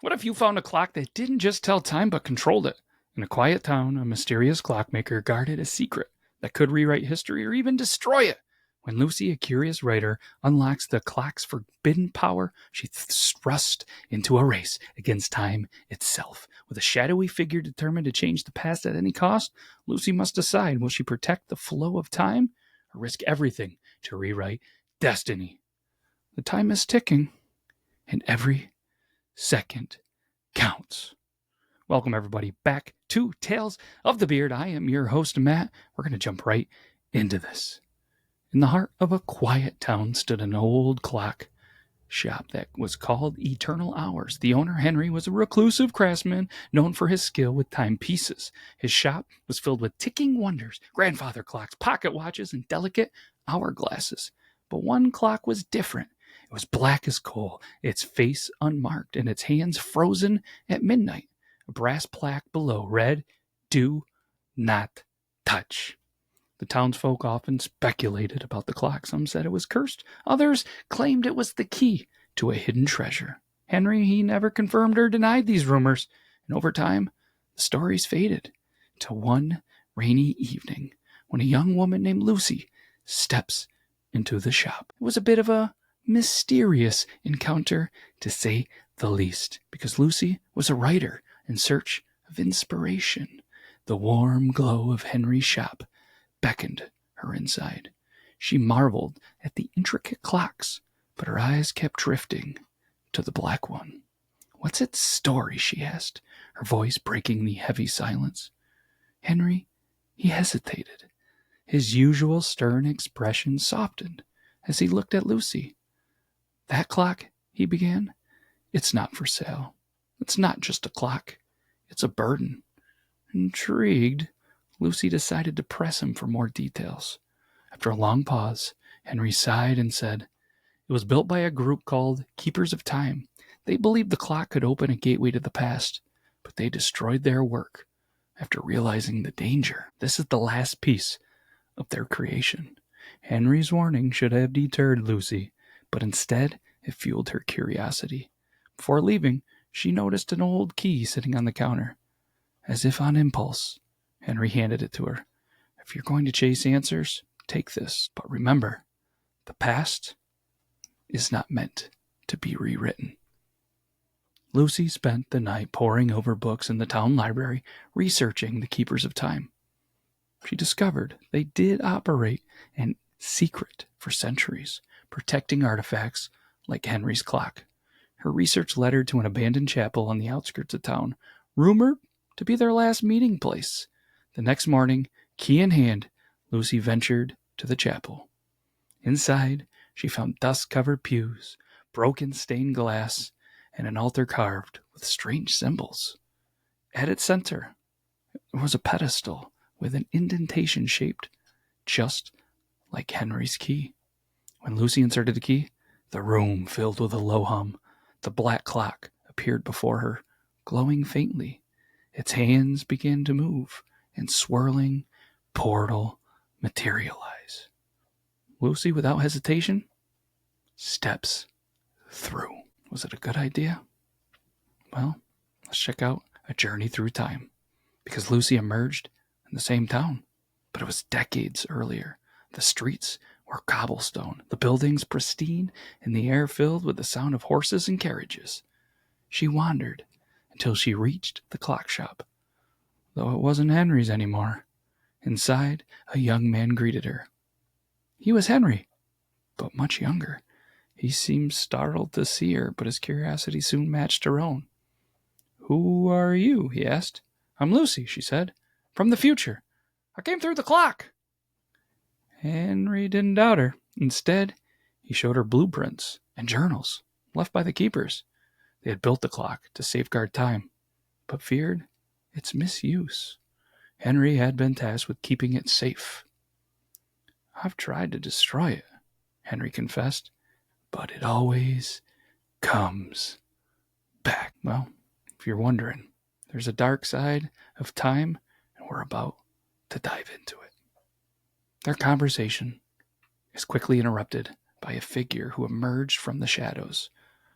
What if you found a clock that didn't just tell time but controlled it? In a quiet town, a mysterious clockmaker guarded a secret that could rewrite history or even destroy it. When Lucy, a curious writer, unlocks the clock's forbidden power, she's thrust into a race against time itself. With a shadowy figure determined to change the past at any cost, Lucy must decide, will she protect the flow of time or risk everything to rewrite destiny? The time is ticking, and every second counts. Welcome, everybody, back to Tales of the Beard. I am your host, Matt. We're going to jump right into this. In the heart of a quiet town stood an old clock shop that was called Eternal Hours. The owner, Henry, was a reclusive craftsman known for his skill with timepieces. His shop was filled with ticking wonders, grandfather clocks, pocket watches, and delicate hourglasses. But one clock was different. It was black as coal, its face unmarked, and its hands frozen at midnight. A brass plaque below read, "Do not touch." The townsfolk often speculated about the clock. Some said it was cursed. Others claimed it was the key to a hidden treasure. Henry, he never confirmed or denied these rumors. And over time, the stories faded till one rainy evening when a young woman named Lucy steps into the shop. It was a bit of a mysterious encounter, to say the least, because Lucy was a writer in search of inspiration. The warm glow of Henry's shop beckoned her inside. She marveled at the intricate clocks, but her eyes kept drifting to the black one. "What's its story?" she asked, her voice breaking the heavy silence. Henry, he hesitated. His usual stern expression softened as he looked at Lucy. "That clock," he began, "it's not for sale. It's not just a clock. It's a burden." Intrigued, Lucy decided to press him for more details. After a long pause, Henry sighed and said, "It was built by a group called Keepers of Time. They believed the clock could open a gateway to the past, but they destroyed their work after realizing the danger. This is the last piece of their creation." Henry's warning should have deterred Lucy, but instead it fueled her curiosity. Before leaving, she noticed an old key sitting on the counter. As if on impulse, Henry handed it to her. "If you're going to chase answers, take this. But remember, the past is not meant to be rewritten." Lucy spent the night poring over books in the town library, researching the Keepers of Time. She discovered they did operate in secret for centuries, protecting artifacts like Henry's clock. Her research led her to an abandoned chapel on the outskirts of town, rumored to be their last meeting place. The next morning, key in hand, Lucy ventured to the chapel. Inside, she found dust-covered pews, broken stained glass, and an altar carved with strange symbols. At its center was a pedestal with an indentation shaped just like Henry's key. When Lucy inserted the key, the room filled with a low hum. The black clock appeared before her, glowing faintly. Its hands began to move, and swirling portal materialize. Lucy, without hesitation, steps through. Was it a good idea? Well, let's check out A Journey Through Time. Because Lucy emerged in the same town, but it was decades earlier. The streets were cobblestone, the buildings pristine, and the air filled with the sound of horses and carriages. She wandered until she reached the clock shop, though it wasn't Henry's anymore. Inside, a young man greeted her. He was Henry, but much younger. He seemed startled to see her, but his curiosity soon matched her own. "Who are you?" he asked. "I'm Lucy," she said, "from the future. I came through the clock." Henry didn't doubt her. Instead, he showed her blueprints and journals left by the keepers. They had built the clock to safeguard time, but feared its misuse. Henry had been tasked with keeping it safe. "I've tried to destroy it," Henry confessed, "but it always comes back." Well, if you're wondering, there's a dark side of time, and we're about to dive into it. Their conversation is quickly interrupted by a figure who emerged from the shadows,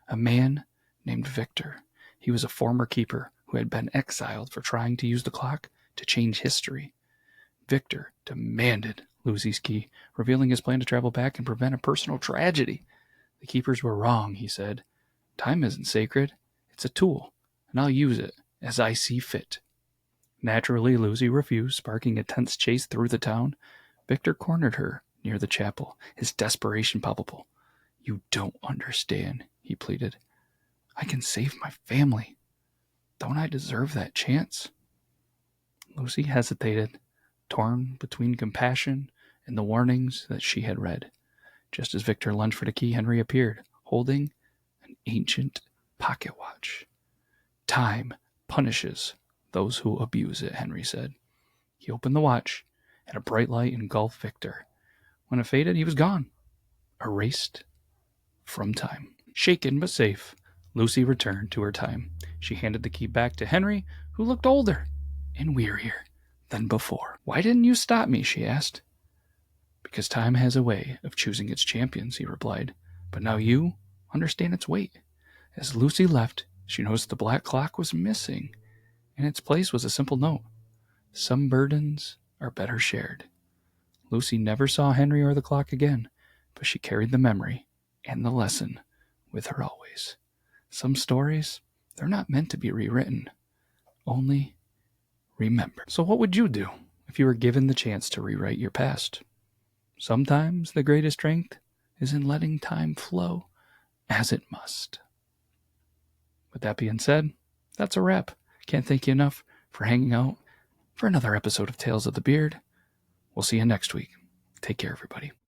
a man named Victor. He was a former keeper who had been exiled for trying to use the clock to change history. Victor demanded Lucy's key, revealing his plan to travel back and prevent a personal tragedy. The keepers were wrong, he said. Time isn't sacred. It's a tool, and I'll use it as I see fit. Naturally, Lucy refused, sparking a tense chase through the town. Victor cornered her near the chapel, his desperation palpable. You don't understand, he pleaded. I can save my family. Don't I deserve that chance? Lucy hesitated, torn between compassion and the warnings that she had read. Just as Victor lunged for the key, Henry appeared, holding an ancient pocket watch. Time punishes those who abuse it, Henry said. He opened the watch, and a bright light engulfed Victor. When it faded, he was gone, erased from time. Shaken but safe, Lucy returned to her time. She handed the key back to Henry, who looked older and wearier than before. Why didn't you stop me? She asked. Because time has a way of choosing its champions, he replied. But now you understand its weight. As Lucy left, she noticed the black clock was missing. In its place was a simple note. Some burdens are better shared. Lucy never saw Henry or the clock again, but she carried the memory and the lesson with her always. Some stories, they're not meant to be rewritten, only remembered. So what would you do if you were given the chance to rewrite your past? Sometimes the greatest strength is in letting time flow as it must. With that being said, that's a wrap. Can't thank you enough for hanging out for another episode of Tales of the Beard. We'll see you next week. Take care, everybody.